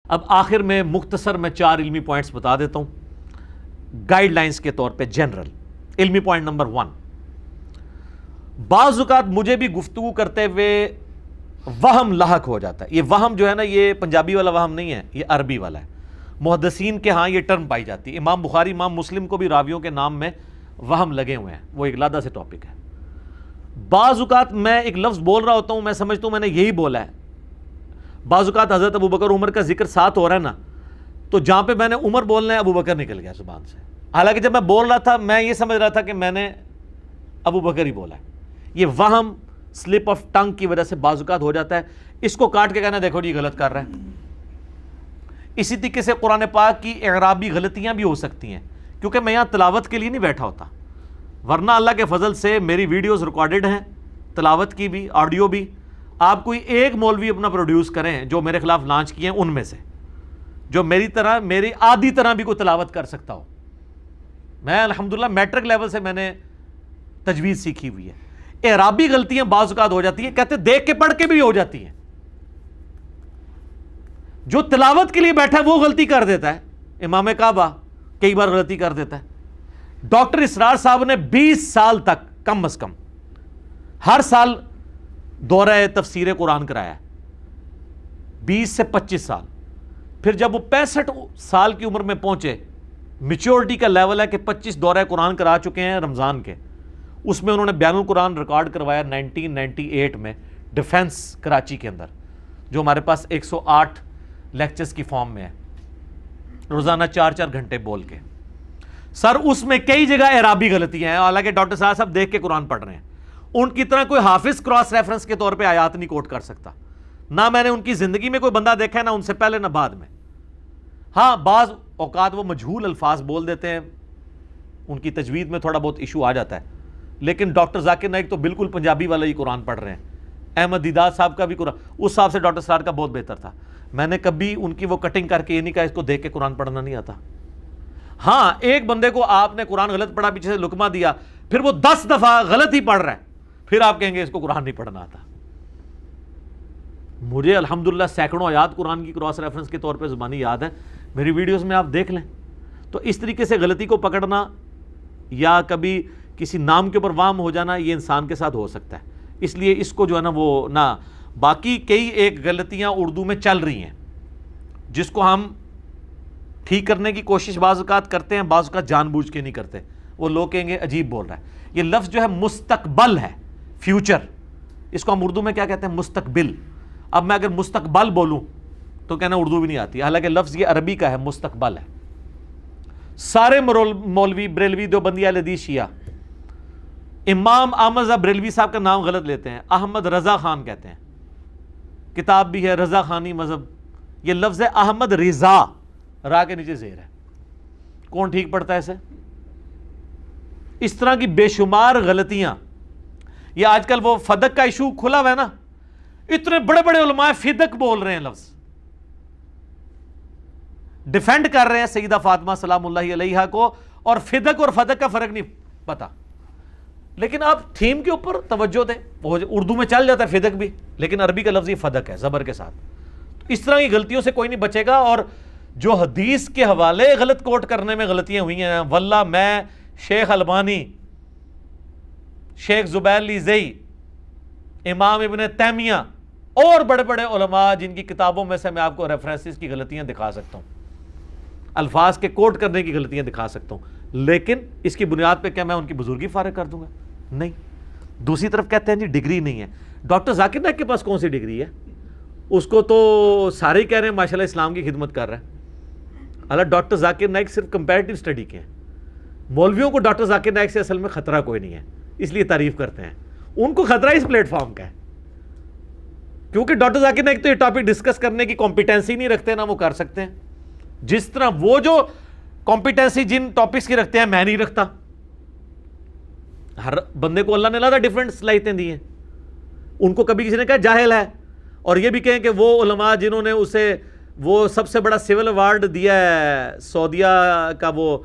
اب آخر میں مختصر میں 4 علمی پوائنٹس بتا دیتا ہوں گائیڈ لائنز کے طور پہ جنرل. علمی پوائنٹ نمبر 1، بعض اوقات مجھے بھی گفتگو کرتے ہوئے وہم لاحق ہو جاتا ہے. یہ وہم جو ہے نا، یہ پنجابی والا وہم نہیں ہے، یہ عربی والا ہے. محدثین کے ہاں یہ ٹرم پائی جاتی ہے. امام بخاری امام مسلم کو بھی راویوں کے نام میں وہم لگے ہوئے ہیں، وہ ایک علیحدہ سے ٹاپک ہے. بعض اوقات میں ایک لفظ بول رہا ہوتا ہوں، میں سمجھتا ہوں میں نے یہی بولا ہے. بعض اوقات حضرت ابوبکر عمر کا ذکر ساتھ ہو رہا ہے نا، تو جہاں پہ میں نے عمر بولنا ہے ابوبکر نکل گیا زبان سے، حالانکہ جب میں بول رہا تھا میں یہ سمجھ رہا تھا کہ میں نے ابوبکر ہی بولا ہے. یہ وہم سلپ آف ٹنگ کی وجہ سے بعض اوقات ہو جاتا ہے. اس کو کاٹ کے کہنا دیکھو جی غلط کر رہا ہے. اسی طریقے سے قرآن پاک کی اعرابی غلطیاں بھی ہو سکتی ہیں، کیونکہ میں یہاں تلاوت کے لیے نہیں بیٹھا ہوتا، ورنہ اللہ کے فضل سے میری ویڈیوز ریکارڈڈ ہیں، تلاوت کی بھی، آڈیو بھی. آپ کوئی ایک مولوی اپنا پروڈیوس کریں جو میرے خلاف لانچ کیے ہیں ان میں سے، جو میری طرح میری آدھی طرح بھی کوئی تلاوت کر سکتا ہو. میں الحمدللہ میٹرک لیول سے میں نے تجوید سیکھی ہوئی ہے. اعرابی غلطیاں بعض اوقات ہو جاتی ہیں، کہتے دیکھ کے پڑھ کے بھی ہو جاتی ہیں. جو تلاوت کے لیے بیٹھا ہے وہ غلطی کر دیتا ہے. امام کعبہ کئی بار غلطی کر دیتا ہے. ڈاکٹر اسرار صاحب نے 20 سال تک کم از کم ہر سال دورہ تفسیر قرآن کرایا ہے، 20 سے 25 سال. پھر جب وہ 65 سال کی عمر میں پہنچے، میچورٹی کا لیول ہے کہ 25 دورہ قرآن کرا چکے ہیں رمضان کے. اس میں انہوں نے بیان القرآن ریکارڈ کروایا 1998 میں ڈیفنس کراچی کے اندر، جو ہمارے پاس 108 لیکچرز کی فارم میں ہے، روزانہ 4 گھنٹے بول کے. سر اس میں کئی جگہ اعرابی غلطیاں ہیں، حالانکہ ڈاکٹر صاحب دیکھ کے قرآن پڑھ رہے ہیں. ان کی طرح کوئی حافظ کراس ریفرنس کے طور پہ آیات نہیں کوٹ کر سکتا. نہ میں نے ان کی زندگی میں کوئی بندہ دیکھا ہے، نہ ان سے پہلے نہ بعد میں. ہاں بعض اوقات وہ مجہول الفاظ بول دیتے ہیں، ان کی تجوید میں تھوڑا بہت ایشو آ جاتا ہے. لیکن ڈاکٹر ذاکر نائک تو بالکل پنجابی والا ہی قرآن پڑھ رہے ہیں. احمد دیدار صاحب کا بھی قرآن اس صاحب سے ڈاکٹر سرار کا بہت بہتر تھا. میں نے کبھی ان کی وہ کٹنگ کر کے یہ نہیں کہا اس کو دیکھ کے قرآن پڑھنا نہیں آتا. ہاں ایک بندے کو آپ نے قرآن غلط پڑھا، پیچھے سے لقمہ دیا، پھر وہ 10 دفعہ غلط ہی پڑھ رہا ہے، پھر آپ کہیں گے اس کو قرآن نہیں پڑھنا آتا. مجھے الحمدللہ سینکڑوں آیات قرآن کی کراس ریفرنس کے طور پہ زبانی یاد ہے، میری ویڈیوز میں آپ دیکھ لیں. تو اس طریقے سے غلطی کو پکڑنا یا کبھی کسی نام کے اوپر وام ہو جانا، یہ انسان کے ساتھ ہو سکتا ہے. اس لیے اس کو جو ہے نا وہ نہ، باقی کئی ایک غلطیاں اردو میں چل رہی ہیں جس کو ہم ٹھیک کرنے کی کوشش بعض اوقات کرتے ہیں، بعض اوقات جان بوجھ کے نہیں کرتے. وہ لوگ کہیں گے عجیب بول رہا ہے. یہ لفظ جو ہے مستقبل ہے، فیوچر، اس کو ہم اردو میں کیا کہتے ہیں؟ مستقبل. اب میں اگر مستقبل بولوں تو کہنا اردو بھی نہیں آتی، حالانکہ لفظ یہ عربی کا ہے، مستقبل ہے. سارے مولوی بریلوی دیوبندی اہل حدیث شیعہ امام احمد رضا بریلوی صاحب کا نام غلط لیتے ہیں، احمد رضا خان کہتے ہیں. کتاب بھی ہے رضا خانی مذہب، یہ لفظ ہے احمد رضا، را کے نیچے زیر ہے. کون ٹھیک پڑتا ہے اسے؟ اس طرح کی بے شمار غلطیاں. یہ آج کل وہ فدق کا ایشو کھلا ہوا ہے نا، اتنے بڑے بڑے علماء فدق بول رہے ہیں، لفظ ڈیفینڈ کر رہے ہیں سیدہ فاطمہ سلام اللہ علیہا کو، اور فدق اور فدق کا فرق نہیں پتا. لیکن آپ تھیم کے اوپر توجہ دیں. اردو میں چل جاتا ہے فدق بھی، لیکن عربی کا لفظ یہ فدق ہے زبر کے ساتھ. اس طرح کی غلطیوں سے کوئی نہیں بچے گا. اور جو حدیث کے حوالے غلط کوٹ کرنے میں غلطیاں ہوئی ہیں، واللہ میں، شیخ البانی، شیخ زبیر لیزئی، امام ابن تیمیہ اور بڑے بڑے علماء جن کی کتابوں میں سے میں آپ کو ریفرنسز کی غلطیاں دکھا سکتا ہوں، الفاظ کے کوٹ کرنے کی غلطیاں دکھا سکتا ہوں. لیکن اس کی بنیاد پہ کیا میں ان کی بزرگی فارغ کر دوں گا؟ نہیں. دوسری طرف کہتے ہیں جی ڈگری نہیں ہے. ڈاکٹر ذاکر نائک کے پاس کون سی ڈگری ہے؟ اس کو تو سارے ہی کہہ رہے ہیں ماشاءاللہ اسلام کی خدمت کر رہا ہے. اللہ ڈاکٹر ذاکر نائک صرف کمپیریٹیو اسٹڈی کے ہیں. مولویوں کو ڈاکٹر ذاکر نائک سے اصل میں خطرہ کوئی نہیں ہے، اس لیے تعریف کرتے ہیں. ان کو خطرہ اس پلیٹ فارم کا ہے، کیونکہ ڈاکٹر ذاکر نائک تو یہ ٹاپک ڈسکس کرنے کی کمپیٹنسی نہیں رکھتے، نہ وہ کر سکتے ہیں. جس طرح وہ جو کمپیٹنسی جن ٹاپکس کی رکھتے ہیں میں نہیں رکھتا. ہر بندے کو اللہ نے علیحدہ ڈیفرنٹ صلاحیتیں دی ہیں. ان کو کبھی کسی نے کہا جاہل ہے، اور یہ بھی کہیں کہ وہ علماء جنہوں نے اسے وہ سب سے بڑا سول ایوارڈ دیا ہے سعودیہ کا، وہ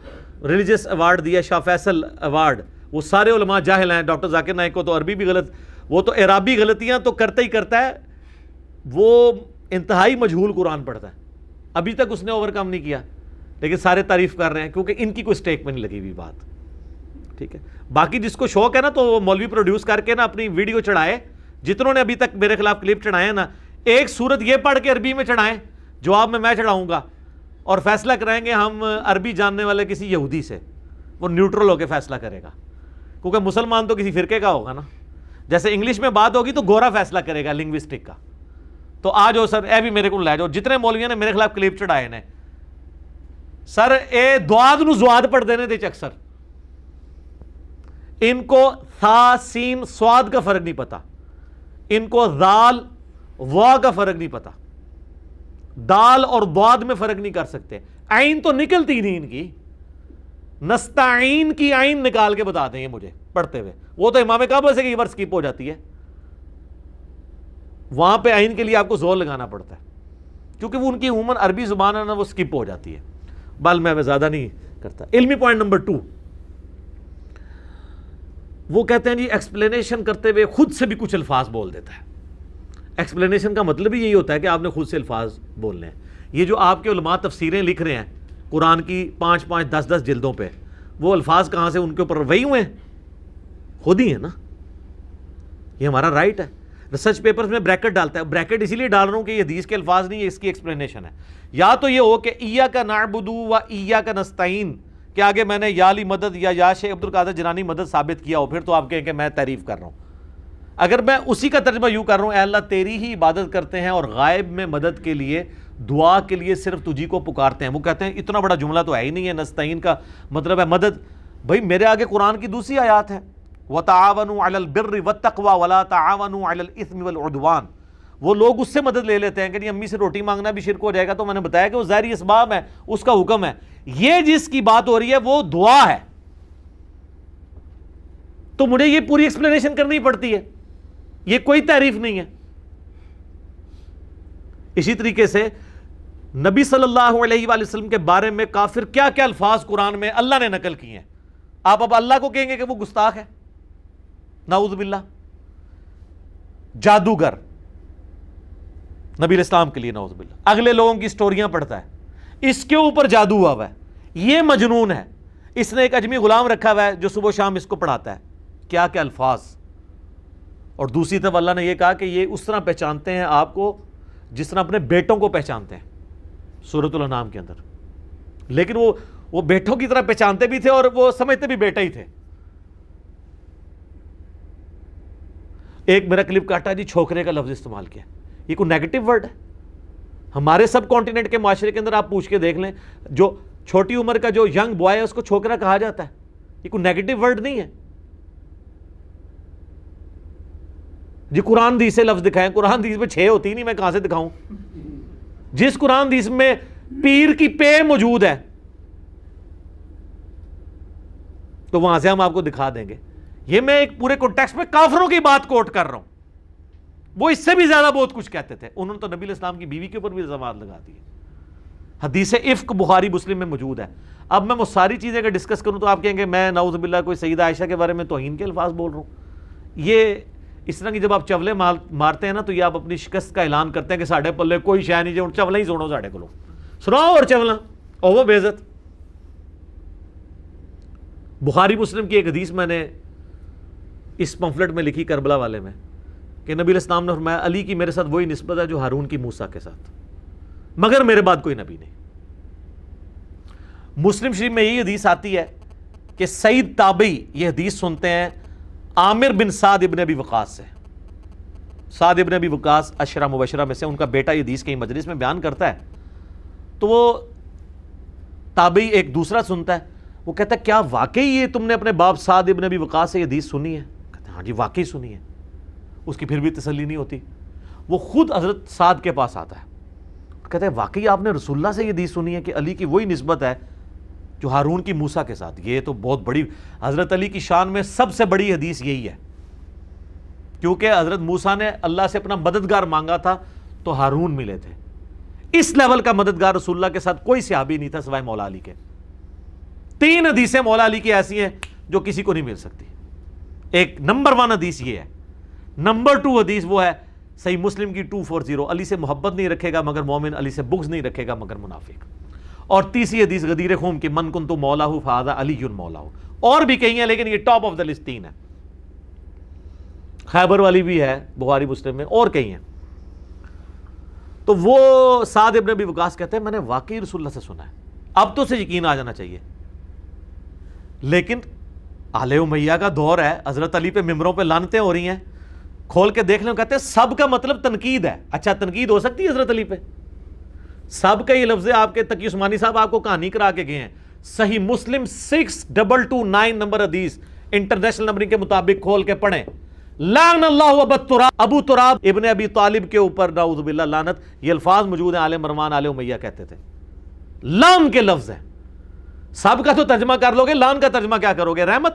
ریلیجس ایوارڈ دیا ہے، شاہ فیصل ایوارڈ، وہ سارے علماء جاہل ہیں. ڈاکٹر ذاکر نائک کو تو عربی بھی غلط، وہ تو اعرابی غلطیاں تو کرتا ہی کرتا ہے، وہ انتہائی مجہول قرآن پڑھتا ہے. ابھی تک اس نے اوور کم نہیں کیا، لیکن سارے تعریف کر رہے ہیں کیونکہ ان کی کوئی سٹیک میں نہیں لگی ہوئی بات. ٹھیک ہے، باقی جس کو شوق ہے نا تو وہ مولوی پروڈیوس کر کے نا اپنی ویڈیو چڑھائے، جتنوں نے ابھی تک میرے خلاف کلپ چڑھائے ہیں نا، ایک صورت یہ پڑھ کے عربی میں چڑھائیں، جواب میں چڑھاؤں گا، اور فیصلہ کرائیں گے ہم عربی جاننے والے کسی یہودی سے، وہ نیوٹرل ہو کے فیصلہ کرے گا، کیونکہ مسلمان تو کسی فرقے کا ہوگا نا. جیسے انگلش میں بات ہوگی تو گورا فیصلہ کرے گا لنگوسٹک کا. تو آ جاؤ سر، اے بھی میرے کو لے جاؤ، جتنے مولویوں نے میرے خلاف کلپ چڑھائے نے، سر اے دواد نو زواد پڑھ دینے دے اکثر، ان کو تھا سین سواد کا فرق نہیں پتا، ان کو ذال وا کا فرق نہیں پتا، دال اور ضاد میں فرق نہیں کر سکتے. عین تو نکلتی نہیں ان کی، نستعین کی عین نکال کے بتا دیں یہ مجھے پڑھتے ہوئے، وہ تو امام کعبہ سے کئی بار سکپ ہو جاتی ہے، وہاں پہ عین کے لیے آپ کو زور لگانا پڑتا ہے کیونکہ وہ ان کی عموماً عربی زبان ہے نا، وہ سکپ ہو جاتی ہے. بل میں زیادہ نہیں کرتا. علمی پوائنٹ نمبر 2، وہ کہتے ہیں جی ایکسپلینیشن کرتے ہوئے خود سے بھی کچھ الفاظ بول دیتا ہے. ایکسپلینیشن کا مطلب ہی یہی ہوتا ہے کہ آپ نے خود سے الفاظ بولنے ہیں. یہ جو آپ کے علماء تفسیریں لکھ رہے ہیں قرآن کی 5-5 10-10 جلدوں پہ، وہ الفاظ کہاں سے ان کے اوپر وہی ہوئے ہیں؟ خود ہی ہیں نا. یہ ہمارا رائٹ ہے. ریسرچ پیپرز میں بریکٹ ڈالتا ہے، بریکٹ اسی لیے ڈال رہا ہوں کہ یہ حدیث کے الفاظ نہیں، یہ اس کی ایکسپلینیشن ہے. یا تو یہ ہو کہ ایاک نعبد و ایاک نستعین کہ آگے میں نے یا علی مدد یا شیخ عبد القادر جیلانی مدد ثابت کیا ہو، پھر تو آپ کہیں کہ میں تعریف کر رہا ہوں. اگر میں اسی کا ترجمہ یوں کر رہا ہوں، اے اللہ تیری ہی عبادت کرتے ہیں اور غائب میں مدد کے لیے، دعا کے لیے صرف تجھی کو پکارتے ہیں. وہ کہتے ہیں اتنا بڑا جملہ تو ہے ہی نہیں ہے، نستعین کا مطلب ہے مدد. بھائی میرے آگے قرآن کی دوسری آیات ہے، وَتَعَاوَنُوا عَلَى الْبِرِّ وَالتَّقْوَى وَلَا تَعَاوَنُوا عَلَى الْإِثْمِ وَالْعُدْوَانِ. وہ لوگ اس سے مدد لے لیتے ہیں کہ امی سے روٹی مانگنا بھی شرک ہو جائے گا، تو میں نے بتایا کہ وہ ظاہری اسباب ہے، اس کا حکم ہے. یہ جس کی بات ہو رہی ہے وہ دعا ہے، تو مجھے یہ پوری ایکسپلینیشن کرنی پڑتی ہے، یہ کوئی تعریف نہیں ہے. اسی طریقے سے نبی صلی اللہ علیہ وآلہ وسلم کے بارے میں کافر کیا کیا الفاظ قرآن میں اللہ نے نقل کیے ہیں. آپ اب اللہ کو کہیں گے کہ وہ گستاخ ہے، نعوذ باللہ. جادوگر نبی الاسلام کے لیے نعوذ باللہ، اگلے لوگوں کی سٹوریاں پڑھتا ہے، اس کے اوپر جادو ہوا ہوا ہے، یہ مجنون ہے. اس نے ایک اجمی غلام رکھا ہوا ہے جو صبح و شام اس کو پڑھاتا ہے. کیا کیا الفاظ. اور دوسری طرف اللہ نے یہ کہا کہ یہ اس طرح پہچانتے ہیں آپ کو جس طرح اپنے بیٹوں کو پہچانتے ہیں سورۃ الانعام کے اندر. لیکن وہ بیٹوں کی طرح پہچانتے بھی تھے اور وہ سمجھتے بھی بیٹا ہی تھے. ایک میرا کلپ کاٹا جی، چھوکرے کا لفظ استعمال کیا. یہ کوئی نیگیٹو ورڈ ہے؟ ہمارے سب کانٹیننٹ کے معاشرے کے اندر آپ پوچھ کے دیکھ لیں، جو چھوٹی عمر کا جو ینگ بوائے ہے اس کو چھوکرا کہا جاتا ہے. یہ کوئی نیگیٹو ورڈ نہیں ہے جی. قرآن حدیث سے لفظ دکھائیں، قرآن حدیث میں 6 ہوتی نہیں، میں کہاں سے دکھاؤں؟ جس قرآن حدیث میں پیر کی پے موجود ہے تو وہاں سے ہم آپ کو دکھا دیں گے. یہ میں ایک پورے کانٹیکسٹ میں کافروں کی بات کوٹ کر رہا ہوں. وہ اس سے بھی زیادہ بہت کچھ کہتے تھے. انہوں نے تو نبی الاسلام کی بیوی کے اوپر بھی الزامات لگا دیے. حدیث افک بخاری مسلم میں موجود ہے. اب میں وہ ساری چیزیں اگر ڈسکس کروں تو آپ کہیں گے میں نعوذ باللہ کوئی سیدہ عائشہ کے بارے میں توہین کے الفاظ بول رہا ہوں. یہ اس طرح کی جب آپ چولے مارتے ہیں نا تو یہ آپ اپنی شکست کا اعلان کرتے ہیں کہ ساڑھے پلے کوئی شے نہیں جو چولے ہی سنو ساڑھے کو سناؤ اور چولنا اور وہ بے عزت. بخاری مسلم کی ایک حدیث میں نے اس پمفلٹ میں لکھی کربلا والے میں کہ نبی الاسلام نے فرمایا علی کی میرے ساتھ وہی نسبت ہے جو ہارون کی موسیٰ کے ساتھ، مگر میرے بعد کوئی نبی نہیں. مسلم شریف میں یہی حدیث آتی ہے کہ سعید تابعی یہ حدیث سنتے ہیں عامر بن سعد ابن ابی وقاص سے. سعد ابن ابی وقاص عشرہ مبشرہ میں سے، ان کا بیٹا یہ حدیث کہیں مجلس میں بیان کرتا ہے تو وہ تابعی ایک دوسرا سنتا ہے، وہ کہتا ہے کیا واقعی یہ تم نے اپنے باپ سعد ابن ابی وقاص سے یہ حدیث سنی ہے؟ کہتے ہیں ہاں جی واقعی سنی ہے. اس کی پھر بھی تسلی نہیں ہوتی. وہ خود حضرت سعد کے پاس آتا ہے، کہتا ہے واقعی آپ نے رسول اللہ سے یہ حدیث سنی ہے کہ علی کی وہی نسبت ہے جو ہارون کی موسیٰ کے ساتھ؟ یہ تو بہت بڑی، حضرت علی کی شان میں سب سے بڑی حدیث یہی ہے، کیونکہ حضرت موسیٰ نے اللہ سے اپنا مددگار مانگا تھا تو ہارون ملے تھے. اس لیول کا مددگار رسول اللہ کے ساتھ کوئی صحابی نہیں تھا سوائے مولا علی کے. 3 حدیثیں مولا علی کی ایسی ہیں جو کسی کو نہیں مل سکتی. ایک نمبر 1 حدیث یہ ہے. نمبر 2 حدیث وہ ہے صحیح مسلم کی 240 علی سے محبت نہیں رکھے گا مگر مومن، علی سے بغض نہیں رکھے گا مگر منافق. اور تیسری حدیث غدیر خم کی من کنت مولا فہذا علی مولا. اور بھی کئی ہیں لیکن یہ ٹاپ آف دا لسٹ 3 ہے. خیبر والی بھی ہے بخاری مسلم میں، اور کئی ہیں. تو وہ سعد ابن ابی وقاص کہتے ہیں میں نے واقعی رسول اللہ سے سنا ہے. اب تو اسے یقین آ جانا چاہیے. لیکن آل امیہ کا دور ہے، حضرت علی پہ ممبروں پہ لعنتیں ہو رہی ہیں، کھول کے دیکھ لیں. کہتے ہیں سب کا مطلب تنقید ہے. اچھا تنقید ہو سکتی ہے حضرت علی پہ؟ سب کا یہ لفظ ہے. آپ کے تقی عثمانی صاحب آپ کو کہانی کرا کے گئے ہیں. صحیح مسلم 6229 نمبر حدیث انٹرنیشنل نمبرنگ کے مطابق کھول کے پڑھیں. لعن اللہ ابو تراب ابن ابی طالب کے اوپر نعوذ باللہ لعنت. یہ الفاظ موجود ہیں. آل مروان آل امیہ کہتے تھے. لعن کے لفظ ہیں. سب کا تو ترجمہ کر لو گے، لعن کا ترجمہ کیا کرو گے؟ رحمت.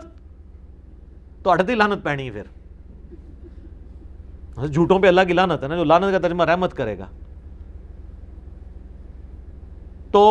تو اٹھتی لعنت پہنی ہے. پھر جھوٹوں پہ اللہ کی لعنت ہے نا. جو لعنت کا ترجمہ رحمت کرے گا. تو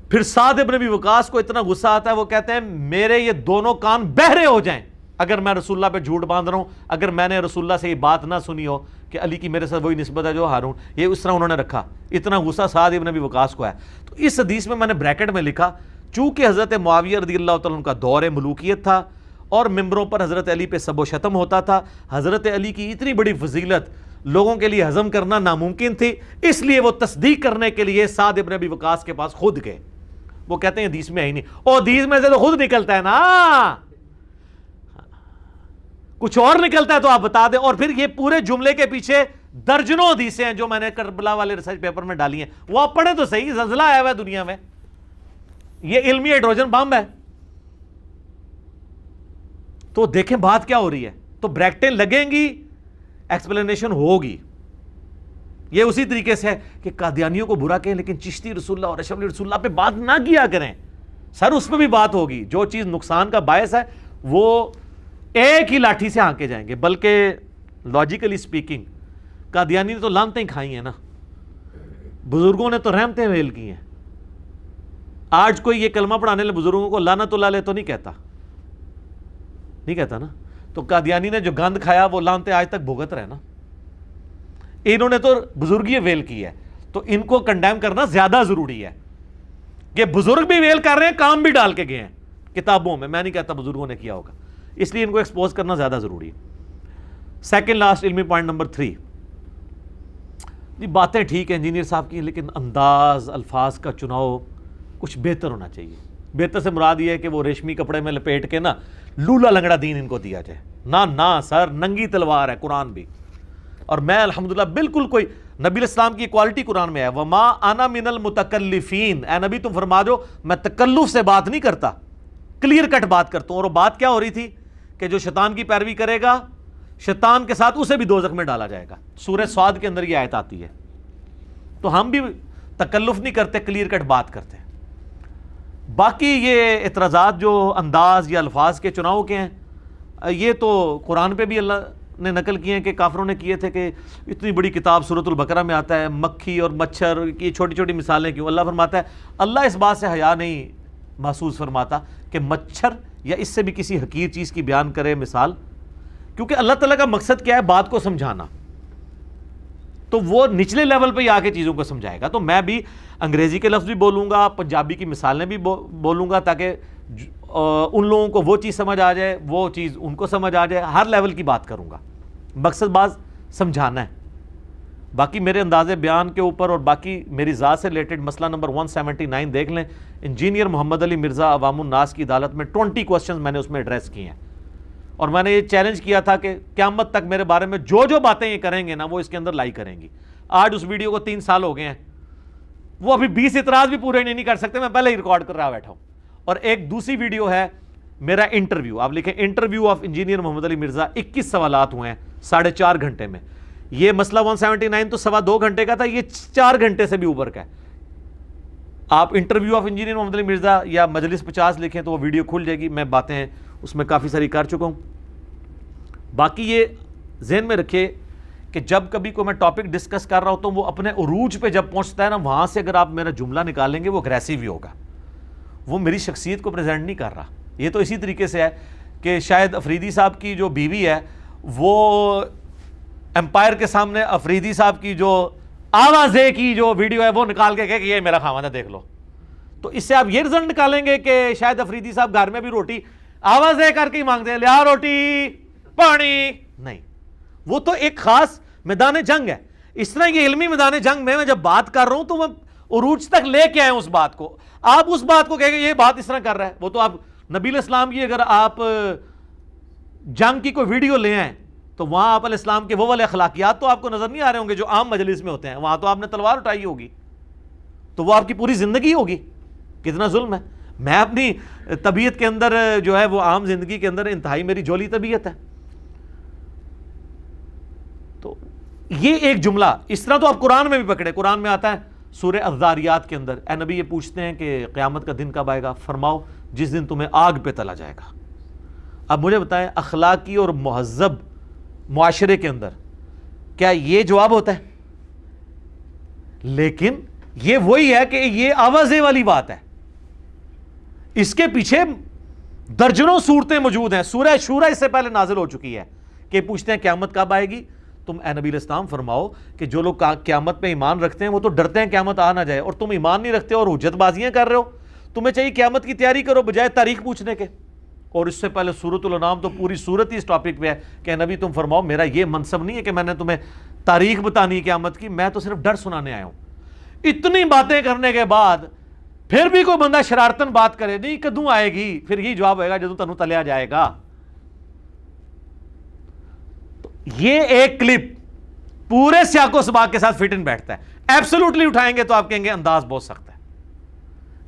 پھر سعد ابن ابی وقاص کو اتنا غصہ آتا ہے، وہ کہتے ہیں میرے یہ دونوں کان بہرے ہو جائیں اگر میں رسول اللہ پہ جھوٹ باندھ رہا ہوں، اگر میں نے رسول اللہ سے یہ بات نہ سنی ہو کہ علی کی میرے ساتھ وہی نسبت ہے جو ہارون. یہ اس طرح انہوں نے رکھا. اتنا غصہ سعد ابن ابی وقاص کو ہے. تو اس حدیث میں نے بریکٹ میں لکھا چونکہ حضرت معاویہ رضی اللہ تعالیٰ عنہ کا دور ملوکیت تھا اور ممبروں پر حضرت علی پہ سب و شتم ہوتا تھا. حضرت علی کی اتنی بڑی فضیلت لوگوں کے لیے ہضم کرنا ناممکن تھی، اس لیے وہ تصدیق کرنے کے لیے سعد ابن ابی وقاص کے پاس خود گئے. وہ کہتے ہیں حدیث میں ہے ہی نہیں. اور حدیث میں سے تو خود نکلتا ہے نا، کچھ اور نکلتا ہے تو آپ بتا دیں. اور پھر یہ پورے جملے کے پیچھے درجنوں حدیثیں ہیں جو میں نے کربلا والے ریسرچ پیپر میں ڈالی ہیں. وہ آپ پڑھیں تو صحیح. زلزلہ آیا ہوا ہے دنیا میں، یہ علمی ہائیڈروجن بم ہے. تو دیکھیں بات کیا ہو رہی ہے. تو بریکٹیں لگیں گی، ایکسپلینیشن ہوگی. یہ اسی طریقے سے ہے کہ قادیانیوں کو برا کہیں لیکن چشتی رسول اللہ اور اشرف رسول اللہ پہ بات نہ کیا کریں. سر اس پہ بھی بات ہوگی. جو چیز نقصان کا باعث ہے وہ ایک ہی لاٹھی سے ہانکے جائیں گے. بلکہ لاجیکلی سپیکنگ قادیانی نے تو لعنتیں کھائی ہیں نا، بزرگوں نے تو رحمتیں ویل کی ہیں. آج کوئی یہ کلمہ پڑھانے والے بزرگوں کو لعنت اللہ علیہ تو نہیں کہتا نا. تو قادیانی نے جو گند کھایا وہ لعنتیں آج تک بھگت رہے نا. انہوں نے تو بزرگی ویل کی ہے. تو ان کو کنڈیم کرنا زیادہ ضروری ہے کہ بزرگ بھی ویل کر رہے ہیں، کام بھی ڈال کے گئے ہیں کتابوں میں. میں نہیں کہتا بزرگوں نے کیا ہوگا، اس لیے ان کو ایکسپوز کرنا زیادہ ضروری ہے. سیکنڈ لاسٹ علمی پوائنٹ نمبر 3. باتیں ٹھیک ہیں انجینئر صاحب کی، لیکن انداز الفاظ کا چناؤ کچھ بہتر ہونا چاہیے. بہتر سے مراد یہ ہے کہ وہ ریشمی کپڑے میں لپیٹ کے نا لولا لنگڑا دین ان کو دیا جائے. نہ سر، ننگی تلوار ہے قرآن بھی. اور میں الحمدللہ بالکل کوئی نبی علیہ السلام کی کوالٹی قرآن میں ہے. وما انا من المتکلفین. اے نبی تم فرما دو میں تکلف سے بات نہیں کرتا، کلیئر کٹ بات کرتا ہوں. اور وہ بات کیا ہو رہی تھی کہ جو شیطان کی پیروی کرے گا شیطان کے ساتھ اسے بھی دوزخ میں ڈالا جائے گا. سورہ صاد کے اندر یہ آیت آتی ہے. تو ہم بھی تکلف نہیں کرتے، کلیئر کٹ بات کرتے ہیں. باقی یہ اعتراضات جو انداز یا الفاظ کے چناؤ کے ہیں، یہ تو قرآن پہ بھی اللہ نے نقل کیے ہیں کہ کافروں نے کیے تھے کہ اتنی بڑی کتاب سورۃ البقرہ میں آتا ہے مکھی اور مچھر کی چھوٹی چھوٹی مثالیں کیوں. اللہ فرماتا ہے اللہ اس بات سے حیا نہیں محسوس فرماتا کہ مچھر یا اس سے بھی کسی حقیر چیز کی بیان کرے مثال، کیونکہ اللہ تعالیٰ کا مقصد کیا ہے؟ بات کو سمجھانا. تو وہ نچلے لیول پہ ہی آ کے چیزوں کو سمجھائے گا. تو میں بھی انگریزی کے لفظ بھی بولوں گا، پنجابی کی مثالیں بھی بولوں گا تاکہ ان لوگوں کو وہ چیز سمجھ آ جائے، وہ چیز ان کو سمجھ آ جائے. ہر لیول کی بات کروں گا. مقصد باز سمجھانا ہے. باقی میرے انداز بیان کے اوپر اور باقی میری ذات سے ریلیٹڈ مسئلہ نمبر 179 دیکھ لیں. انجینئر محمد علی مرزا عوام الناس کی عدالت میں 20 کوسچنز میں نے اس میں ایڈریس کیے ہیں. اور میں نے یہ چیلنج کیا تھا کہ قیامت تک میرے بارے میں جو باتیں یہ کریں گے نا وہ اس کے اندر لائی کریں گی. آج اس ویڈیو کو 3 سال ہو گئے ہیں، وہ ابھی 20 اعتراض بھی پورے نہیں کر سکتے. میں پہلے ہی ریکارڈ کر رہا بیٹھا ہوں. اور ایک دوسری ویڈیو ہے میرا انٹرویو، آپ لکھیں انٹرویو آف انجینئر محمد علی مرزا. 21 سوالات ہوئے ہیں 4.5 گھنٹے میں. یہ مسئلہ 179 تو 2.25 گھنٹے کا تھا، یہ 4 گھنٹے سے بھی اوپر کا ہے. آپ انٹرویو آف انجینئر محمد علی مرزا یا مجلس 50 لکھیں تو وہ ویڈیو کھل جائے گی. میں باتیں اس میں کافی ساری کر چکا ہوں. باقی یہ ذہن میں رکھے کہ جب کبھی کوئی میں ٹاپک ڈسکس کر رہا ہوں تو وہ اپنے عروج پہ جب پہنچتا ہے نا، وہاں سے اگر آپ میرا جملہ نکالیں گے وہ اگریسو ہی ہوگا، وہ میری شخصیت کو پریزنٹ نہیں کر رہا. یہ تو اسی طریقے سے ہے کہ شاید افریدی صاحب کی جو بیوی ہے وہ امپائر کے سامنے افریدی صاحب کی جو آوازے کی جو ویڈیو ہے وہ نکال کے کہے کہ یہ میرا خاوند ہے دیکھ لو، تو اس سے آپ یہ رزلٹ نکالیں گے کہ شاید افریدی صاحب گھر میں بھی روٹی آوازے کر کے ہی مانگتے ہیں، لیا روٹی پانی، نہیں، وہ تو ایک خاص میدان جنگ ہے. اس طرح یہ علمی میدان جنگ میں جب بات کر رہا ہوں تو میں عروج تک لے کے آئے اس بات کو. آپ اس بات کو کہیں گے یہ بات اس طرح کر رہا ہے، وہ تو آپ نبی علیہ السلام کی اگر آپ جنگ کی کوئی ویڈیو لے آئیں تو وہاں آپ علیہ السلام کے وہ والے اخلاقیات تو آپ کو نظر نہیں آ رہے ہوں گے جو عام مجلس میں ہوتے ہیں. وہاں تو آپ نے تلوار اٹھائی ہوگی، تو وہ آپ کی پوری زندگی ہوگی. کتنا ظلم ہے. میں اپنی طبیعت کے اندر جو ہے وہ عام زندگی کے اندر انتہائی میری جولی طبیعت ہے. تو یہ ایک جملہ اس طرح تو آپ قرآن میں بھی پکڑے. قرآن میں آتا ہے سورہ الذاریات کے اندر، اے نبی یہ پوچھتے ہیں کہ قیامت کا دن کب آئے گا، فرماؤ جس دن تمہیں آگ پہ تلا جائے گا. اب مجھے بتائیں اخلاقی اور مہذب معاشرے کے اندر کیا یہ جواب ہوتا ہے؟ لیکن یہ وہی ہے کہ یہ آوازے والی بات ہے. اس کے پیچھے درجنوں صورتیں موجود ہیں. سورہ شورا اس سے پہلے نازل ہو چکی ہے کہ پوچھتے ہیں قیامت کب آئے گی. تم اے نبی علیہ السلام فرماؤ کہ جو لوگ قیامت پہ ایمان رکھتے ہیں وہ تو ڈرتے ہیں قیامت آ نہ جائے، اور تم ایمان نہیں رکھتے اور حجت بازیاں کر رہے ہو. تمہیں چاہیے قیامت کی تیاری کرو بجائے تاریخ پوچھنے کے. اور اس سے پہلے سورۃ الانعام تو پوری سورت ہی اس ٹاپک پہ ہے کہ نبی تم فرماؤ میرا یہ منصب نہیں ہے کہ میں نے تمہیں تاریخ بتانی ہے قیامت کی، میں تو صرف ڈر سنانے آیا ہوں. اتنی باتیں کرنے کے بعد پھر بھی کوئی بندہ شرارتن بات کرے نہیں کدوں آئے گی، پھر یہی جواب ہوئے گا جدوں تنوں تلیا جائے گا. یہ ایک کلپ پورے سیاق و سباق کے ساتھ فٹ ان بیٹھتا ہے. ایبسولوٹلی اٹھائیں گے تو آپ کہیں گے انداز بہت سخت ہے.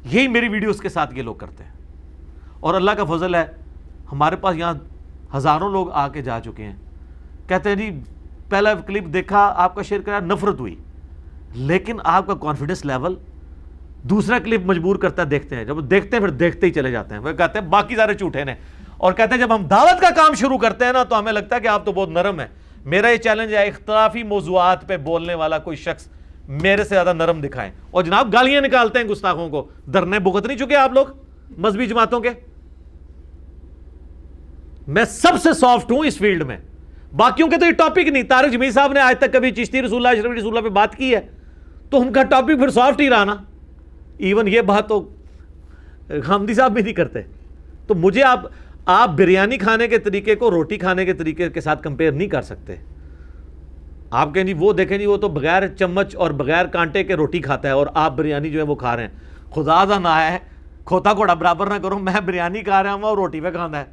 یہی میری ویڈیوز کے ساتھ یہ لوگ کرتے ہیں. اور اللہ کا فضل ہے ہمارے پاس یہاں ہزاروں لوگ آ کے جا چکے ہیں. کہتے ہیں جی پہلا کلپ دیکھا آپ کا شیئر کرا نفرت ہوئی، لیکن آپ کا کانفیڈنس لیول دوسرا کلپ مجبور کرتا ہے دیکھتے ہیں. جب دیکھتے ہیں پھر دیکھتے ہی چلے جاتے ہیں. وہ کہتے ہیں باقی سارے جھوٹے نے. اور کہتے ہیں جب ہم دعوت کا کام شروع کرتے ہیں نا تو ہمیں لگتا ہے کہ آپ تو بہت نرم ہیں. میرا یہ چیلنج ہے اختلافی موضوعات پہ بولنے والا کوئی شخص میرے سے زیادہ نرم دکھائیں. اور جناب گالیاں نکالتے ہیں گستاخوں کو. دھرنے بھگت نہیں چکے آپ لوگ مذہبی جماعتوں کے؟ میں سب سے سافٹ ہوں اس فیلڈ میں. باقیوں کے تو یہ ٹاپک نہیں. طارق جمیل صاحب نے آج تک کبھی چشتی رسول اللہ شرف رسول اللہ پہ بات کی ہے تو ان کا ٹاپک پھر سافٹ ہی رہا نا. ایون یہ بات تو حمدی صاحب بھی نہیں کرتے. تو مجھے آپ بریانی کھانے کے طریقے کو روٹی کھانے کے طریقے کے ساتھ کمپیئر نہیں کر سکتے. آپ کہیں جی وہ دیکھیں جی وہ تو بغیر چمچ اور بغیر کانٹے کے روٹی کھاتا ہے اور آپ بریانی جو ہے وہ کھا رہے ہیں. خدا دا نہ ہے کھوتا گھوڑا برابر نہ کرو. میں بریانی کھا رہا ہوں اور روٹی پہ کھانا ہے.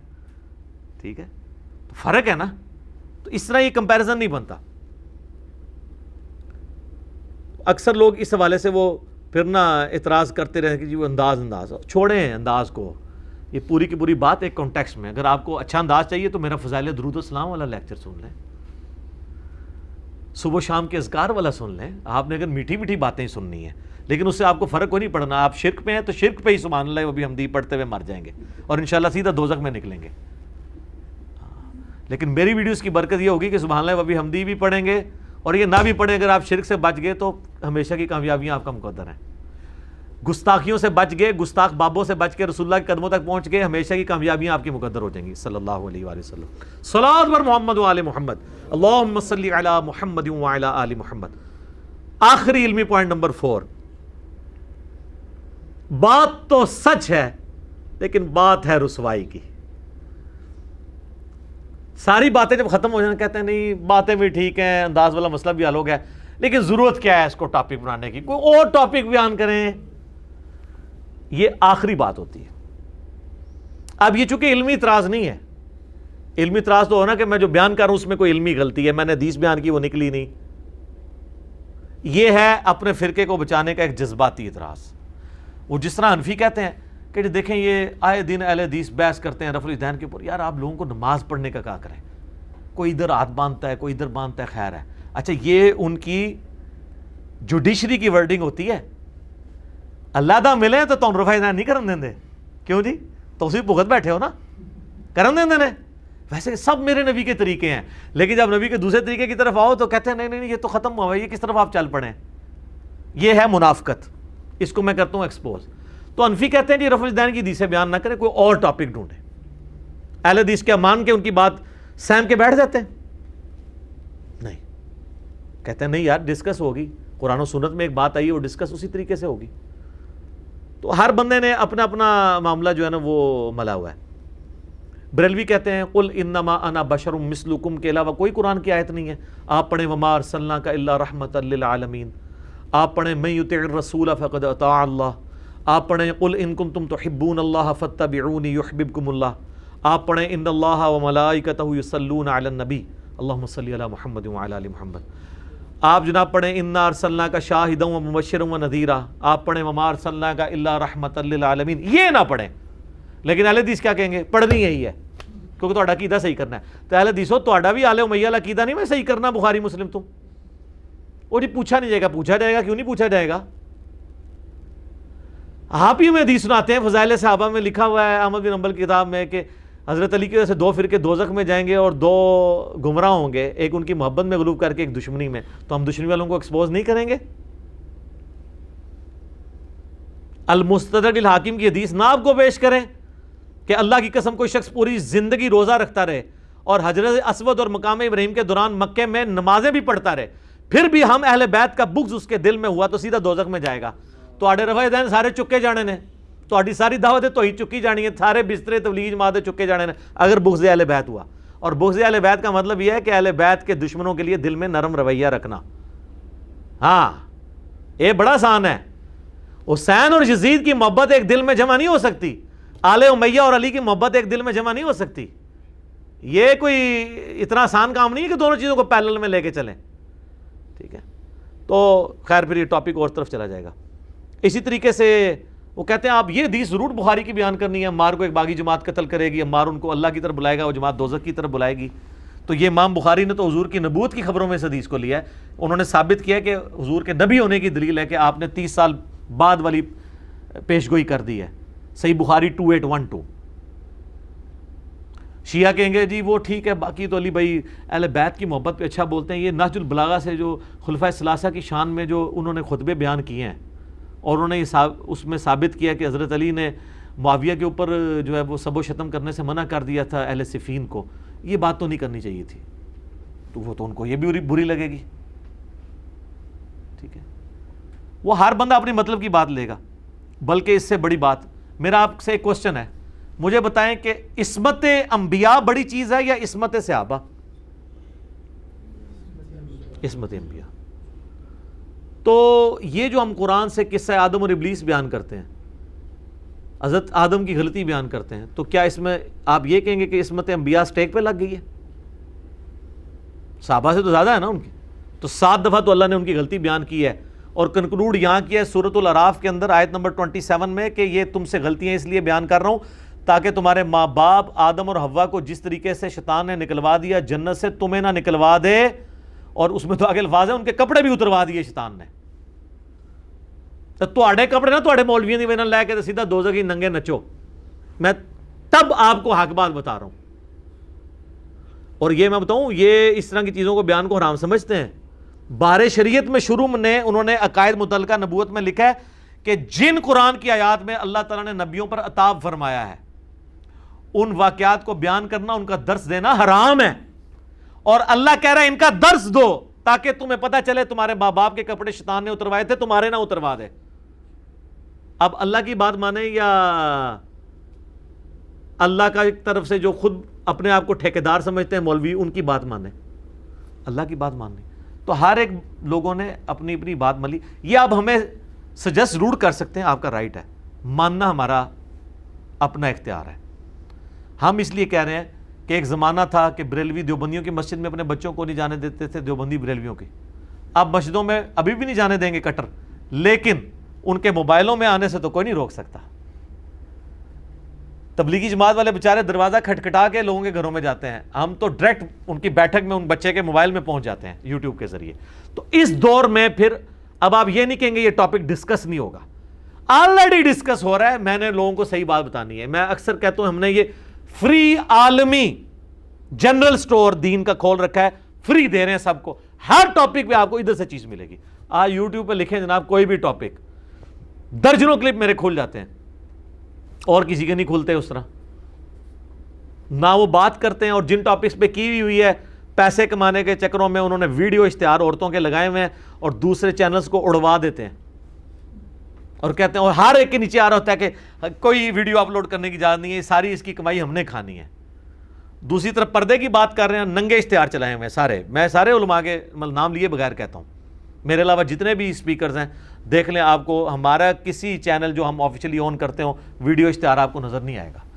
ٹھیک ہے تو فرق ہے نا. تو اس طرح یہ کمپیریزن نہیں بنتا. اکثر لوگ اس حوالے سے وہ پھر نہ اعتراض کرتے رہے کہ جی وہ انداز چھوڑیں انداز کو. یہ پوری کی پوری بات ایک کانٹیکسٹ میں. اگر آپ کو اچھا انداز چاہیے تو میرا فضائل درود و سلام والا لیکچر سن لیں, صبح شام کے اذکار والا سن لیں. آپ نے اگر میٹھی میٹھی باتیں سننی ہیں لیکن اس سے آپ کو فرق کوئی نہیں پڑنا. آپ شرک پہ ہیں تو شرک پہ ہی سبحان اللہ وہ بھی حمدی پڑھتے ہوئے مر جائیں گے اور انشاءاللہ سیدھا دوزخ میں نکلیں گے. لیکن میری ویڈیوز کی برکت یہ ہوگی کہ سبحان اللہ وہ بھی حمدی بھی پڑھیں گے اور یہ نہ بھی پڑھیں. اگر آپ شرک سے بچ گئے تو ہمیشہ کی کامیابیاں آپ کا مقدر ہیں. گستاخیوں سے بچ گئے, گستاخ بابوں سے بچ کے رسول اللہ کے قدموں تک پہنچ گئے, ہمیشہ کی کامیابیاں آپ کی مقدر ہو جائیں گی. صلی اللہ علیہ وآلہ وسلم. صلوات بر محمد و آل محمد. اللہم صلی علی محمد و علی آل محمد. آخری علمی پوائنٹ نمبر 4. بات تو سچ ہے لیکن بات ہے رسوائی کی. ساری باتیں جب ختم ہو جائیں کہتے ہیں نہیں باتیں بھی ٹھیک ہیں, انداز والا مسئلہ بھی حل ہو گیا, لیکن ضرورت کیا ہے اس کو ٹاپک بنانے کی, کوئی اور ٹاپک بیان کریں. یہ آخری بات ہوتی ہے. اب یہ چونکہ علمی اعتراض نہیں ہے, علمی اعتراض تو ہونا کہ میں جو بیان کر رہا ہوں اس میں کوئی علمی غلطی ہے, میں نے حدیث بیان کی وہ نکلی نہیں. یہ ہے اپنے فرقے کو بچانے کا ایک جذباتی اعتراض. وہ جس طرح حنفی کہتے ہیں کہ دیکھیں یہ آئے دن اہل حدیث بحث کرتے ہیں رفع الیدین کے اوپر, یار آپ لوگوں کو نماز پڑھنے کا کیا کریں, کوئی ادھر ہاتھ باندھتا ہے کوئی ادھر باندھتا ہے, خیر ہے. اچھا یہ ان کی جوڈیشری کی ورڈنگ ہوتی ہے, اللہ دا ملے تو تم رفع الیدین نہیں کرن دیں دے, کیوں جی تو اسی بھگت بیٹھے ہو نا, کرن دیں دے. ویسے سب میرے نبی کے طریقے ہیں, لیکن جب نبی کے دوسرے طریقے کی طرف آؤ تو کہتے ہیں نہیں نہیں یہ تو ختم ہوا, یہ کس طرف آپ چل پڑیں. یہ ہے منافقت, اس کو میں کرتا ہوں ایکسپوز. تو انفی کہتے ہیں جی رفع الیدین کی حدیثیں بیان نہ کریں, کوئی اور ٹاپک ڈھونڈیں. اہل حدیث کیا مان کے ان کی بات سہم کے بیٹھ جاتے ہیں؟ نہیں. کہتے ہیں نہیں یار ڈسکس ہوگی, قرآن و سنت میں ایک بات آئی ہے وہ ڈسکس اسی طریقے سے ہوگی. تو ہر بندے نے اپنا اپنا معاملہ جو ہے نا وہ ملا ہوا ہے. بریلوی کہتے ہیں قل انما انا بشر مثلکم کے علاوہ کوئی قرآن کی آیت نہیں ہے. آپ پڑھیں وما ارسلناک الا رحمۃ للعالمین, آپ پڑھیں من یطع الرسول فقد اطاع اللہ, آپ پڑھیں قل ان کنتم تحبون اللہ فاتبعونی یحببکم اللہ, آپ پڑھیں ان اللہ وملائکتہ یصلون علی النبی اللہم صلی علی محمد وعلی آل محمد, آپ جناب پڑھیں انا ارسلناک شاہدا ومبشرا ونذیرا, آپ پڑھیں وما ارسلناک الا رحمۃ للعالمین. یہ نہ پڑھیں, لیکن اہل حدیث کیا کہیں گے, پڑھنی یہی ہے کیونکہ تہاڈا عقیدہ صحیح کرنا ہے. تو اہل حدیثو تہاڈا بھی آل امیہ والا عقیدہ نہیں میں صحیح کرنا بخاری مسلم تو, وہ جی پوچھا نہیں جائے گا. پوچھا جائے گا, کیوں نہیں پوچھا جائے گا؟ آپ ہی میں حدیث سناتے ہیں, فضائل صحابہ میں لکھا ہوا ہے احمد بن حنبل کی کتاب میں کہ حضرت علی کی وجہ سے 2 فرقے دوزخ میں جائیں گے اور 2 گمراہ ہوں گے, ایک ان کی محبت میں غلوب کر کے ایک دشمنی میں. تو ہم دشمنی والوں کو ایکسپوز نہیں کریں گے؟ المستدرک الحاکم کی حدیث نہ آپ کو پیش کریں کہ اللہ کی قسم کوئی شخص پوری زندگی روزہ رکھتا رہے اور حجر اسود اور مقام ابراہیم کے دوران مکے میں نمازیں بھی پڑھتا رہے, پھر بھی ہم اہل بیت کا بغض اس کے دل میں ہوا تو سیدھا دوزخ میں جائے گا. تو آڑے رفع دین سارے چکے جانے نے, تو آڑی ساری دعوتیں تو ہی چکی جانی ہے, سارے بسترے تبلیغ جماعتیں چکے جانے نے اگر بغض اہل بیت ہوا. اور بغض اہل بیت کا مطلب یہ ہے کہ اہل بیت کے دشمنوں کے لیے دل میں نرم رویہ رکھنا. ہاں یہ بڑا آسان ہے. حسین اور یزید کی محبت ایک دل میں جمع نہیں ہو سکتی, آل امیہ اور علی کی محبت ایک دل میں جمع نہیں ہو سکتی. یہ کوئی اتنا آسان کام نہیں ہے کہ دونوں چیزوں کو پیرلل میں لے کے چلیں. ٹھیک ہے, تو خیر پھر یہ ٹاپک اور طرف چلا جائے گا. اسی طریقے سے وہ کہتے ہیں آپ یہ حدیث ضرور بخاری کی بیان کرنی ہے, عمار کو ایک باغی جماعت قتل کرے گی, عمار ان کو اللہ کی طرف بلائے گا, وہ جماعت دوزخ کی طرف بلائے گی. تو یہ امام بخاری نے تو حضور کی نبوت کی خبروں میں اس حدیث کو لیا ہے. انہوں نے ثابت کیا کہ حضور کے نبی ہونے کی دلیل ہے کہ آپ نے 30 سال بعد والی پیشگوئی کر دی ہے. صحیح بخاری 2812. شیعہ کہیں گے جی وہ ٹھیک ہے, باقی تو علی بھائی اہل بیت کی محبت پہ اچھا بولتے ہیں. یہ نہج البلاغہ سے جو خلفۂ ثلاثہ کی شان میں جو انہوں نے خطبے بیان کیے ہیں اور انہوں نے اس میں ثابت کیا کہ حضرت علی نے معاویہ کے اوپر جو ہے وہ سب و شتم کرنے سے منع کر دیا تھا اہل صفین کو, یہ بات تو نہیں کرنی چاہیے تھی. تو وہ تو ان کو یہ بھی بری لگے گی. ٹھیک ہے, وہ ہر بندہ اپنی مطلب کی بات لے گا. بلکہ اس سے بڑی بات, میرا آپ سے ایک کوسچن ہے, مجھے بتائیں کہ عصمت انبیاء بڑی چیز ہے یا عصمت صحابہ؟ عصمت انبیاء. تو یہ جو ہم قرآن سے قصہ آدم اور ابلیس بیان کرتے ہیں, حضرت آدم کی غلطی بیان کرتے ہیں, تو کیا اس میں آپ یہ کہیں گے کہ عصمت انبیاء سٹیک پہ لگ گئی ہے؟ صحابہ سے تو زیادہ ہے نا ان کی. تو 7 دفعہ تو اللہ نے ان کی غلطی بیان کی ہے اور کنکلوڈ یہاں کیا ہے سورۃ الاعراف کے اندر آیت نمبر 27 میں کہ یہ تم سے غلطیاں اس لیے بیان کر رہا ہوں تاکہ تمہارے ماں باپ آدم اور حوا کو جس طریقے سے شیطان نے نکلوا دیا جنت سے, تمہیں نہ نکلوا دے. اور اس میں تو آگے الفاظ ہیں ان کے کپڑے بھی اتروا دیے شیطان نے. تو آڑے کپڑے نہ تو مولویوں دی وجہ لے کے سیدھا دوزخ ہی ننگے نچو. میں تب آپ کو حق بات بتا رہا ہوں. اور یہ میں بتاؤں, یہ اس طرح کی چیزوں کو بیان کو حرام سمجھتے ہیں. بار شریعت میں شروع میں انہوں نے عقائد متعلقہ نبوت میں لکھا ہے کہ جن قرآن کی آیات میں اللہ تعالیٰ نے نبیوں پر عتاب فرمایا ہے ان واقعات کو بیان کرنا, ان کا درس دینا حرام ہے. اور اللہ کہہ رہا ہے ان کا درس دو تاکہ تمہیں پتہ چلے تمہارے ماں باپ کے کپڑے شیطان نے اتروائے تھے, تمہارے نہ اتروا دے. اب اللہ کی بات مانیں یا اللہ کا ایک طرف سے جو خود اپنے آپ کو ٹھیکیدار سمجھتے ہیں مولوی, ان کی بات مانیں, اللہ کی بات مانیں. تو ہر ایک لوگوں نے اپنی اپنی بات مان لی. یہ آپ ہمیں سجیسٹ ضرور کر سکتے ہیں, آپ کا رائٹ ہے, ماننا ہمارا اپنا اختیار ہے. ہم اس لیے کہہ رہے ہیں کہ ایک زمانہ تھا کہ بریلوی دیوبندیوں کی مسجد میں اپنے بچوں کو نہیں جانے دیتے تھے, دیوبندی بریلویوں کی. اب مسجدوں میں ابھی بھی نہیں جانے دیں گے کٹر, لیکن ان کے موبائلوں میں آنے سے تو کوئی نہیں روک سکتا. تبلیغی جماعت والے بیچارے دروازہ کھٹکھٹا کے لوگوں کے گھروں میں جاتے ہیں, ہم تو ڈائریکٹ ان کی بیٹھک میں ان بچے کے موبائل میں پہنچ جاتے ہیں یوٹیوب کے ذریعے. تو اس دور میں پھر اب آپ یہ نہیں کہیں گے یہ ٹاپک ڈسکس نہیں ہوگا, آلریڈی ڈسکس ہو رہا ہے. میں نے لوگوں کو صحیح بات بتانی ہے. میں اکثر کہتا ہوں ہم نے یہ فری عالمی جنرل سٹور دین کا کھول رکھا ہے, فری دے رہے ہیں سب کو, ہر ٹاپک پہ آپ کو ادھر سے چیز ملے گی. آج یوٹیوب پہ لکھیں جناب کوئی بھی ٹاپک, درجنوں کلپ میرے کھل جاتے ہیں اور کسی کے نہیں کھلتے اس طرح. نہ وہ بات کرتے ہیں, اور جن ٹاپکس پہ کی ہوئی ہے پیسے کمانے کے چکروں میں انہوں نے ویڈیو اشتہار عورتوں کے لگائے ہوئے ہیں اور دوسرے چینلز کو اڑوا دیتے ہیں اور کہتے ہیں، اور ہر ایک کے نیچے آ رہا ہوتا ہے کہ کوئی ویڈیو اپلوڈ کرنے کی اجازت نہیں ہے، ساری اس کی کمائی ہم نے کھانی ہے۔ دوسری طرف پردے کی بات کر رہے ہیں، ننگے اشتہار چلائے ہوئے ہیں سارے، میں سارے علماء کے نام لیے بغیر کہتا ہوں، میرے علاوہ جتنے بھی اسپیکرز ہیں دیکھ لیں، آپ کو ہمارا کسی چینل جو ہم آفیشلی اون کرتے ہوں ویڈیو اشتہار آپ کو نظر نہیں آئے گا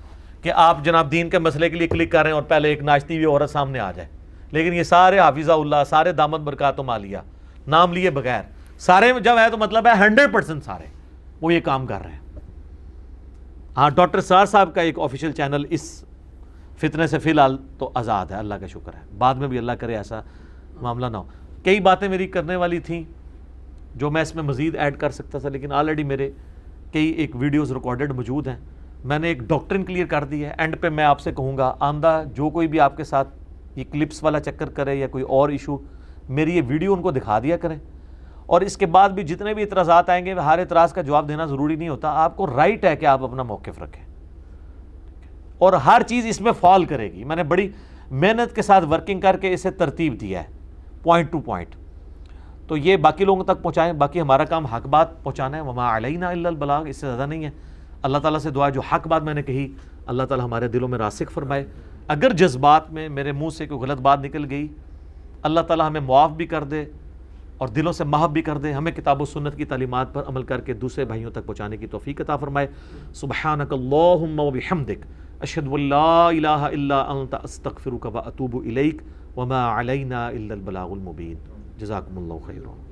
کہ آپ جناب دین کے مسئلے کے لیے کلک کر رہے ہیں اور پہلے ایک ناچتی ہوئی عورت سامنے آ جائے، لیکن یہ سارے حافظہ اللہ، سارے دامت برکاتہم عالیہ نام لیے بغیر، سارے جب ہے تو مطلب ہے 100% سارے وہ یہ کام کر رہے ہیں۔ ہاں ڈاکٹر اسرار صاحب کا ایک آفیشیل چینل اس فتنے سے فی الحال تو آزاد ہے، اللہ کا شکر ہے، بعد میں بھی اللہ کرے ایسا معاملہ نہ ہو۔ کئی باتیں میری کرنے والی تھیں جو میں اس میں مزید ایڈ کر سکتا تھا، لیکن آلریڈی میرے کئی ایک ویڈیوز ریکارڈڈ موجود ہیں، میں نے ایک ڈاکٹرن کلیئر کر دی ہے۔ اینڈ پہ میں آپ سے کہوں گا آندہ جو کوئی بھی آپ کے ساتھ یہ کلپس والا چکر کرے یا کوئی اور ایشو، میری یہ ویڈیو ان کو دکھا دیا کریں، اور اس کے بعد بھی جتنے بھی اعتراضات آئیں گے ہر اعتراض کا جواب دینا ضروری نہیں ہوتا، آپ کو رائٹ ہے کہ آپ اپنا موقف رکھیں، اور ہر چیز اس میں فال کرے گی۔ میں نے بڑی محنت کے ساتھ ورکنگ کر کے اسے ترتیب دیا ہے پوائنٹ ٹو پوائنٹ، تو یہ باقی لوگوں تک پہنچائیں۔ باقی ہمارا کام حق بات پہنچانا ہے، وما علینا الا البلاغ، اس سے زیادہ نہیں ہے۔ اللہ تعالیٰ سے دعا ہے جو حق بات میں نے کہی اللہ تعالیٰ ہمارے دلوں میں راسخ فرمائے، اگر جذبات میں میرے منہ سے کوئی غلط بات نکل گئی اللہ تعالیٰ ہمیں معاف بھی کر دے اور دلوں سے محب بھی کر دے، ہمیں کتاب و سنت کی تعلیمات پر عمل کر کے دوسرے بھائیوں تک پہنچانے کی توفیق عطا فرمائے۔ سبحانک اللہم و بحمدک، اشہد ان لا الہ الا انت، استغفرک و اتوب الیک، وما علینا الا البلاغ المبین۔ جزاکم اللہ خیرا۔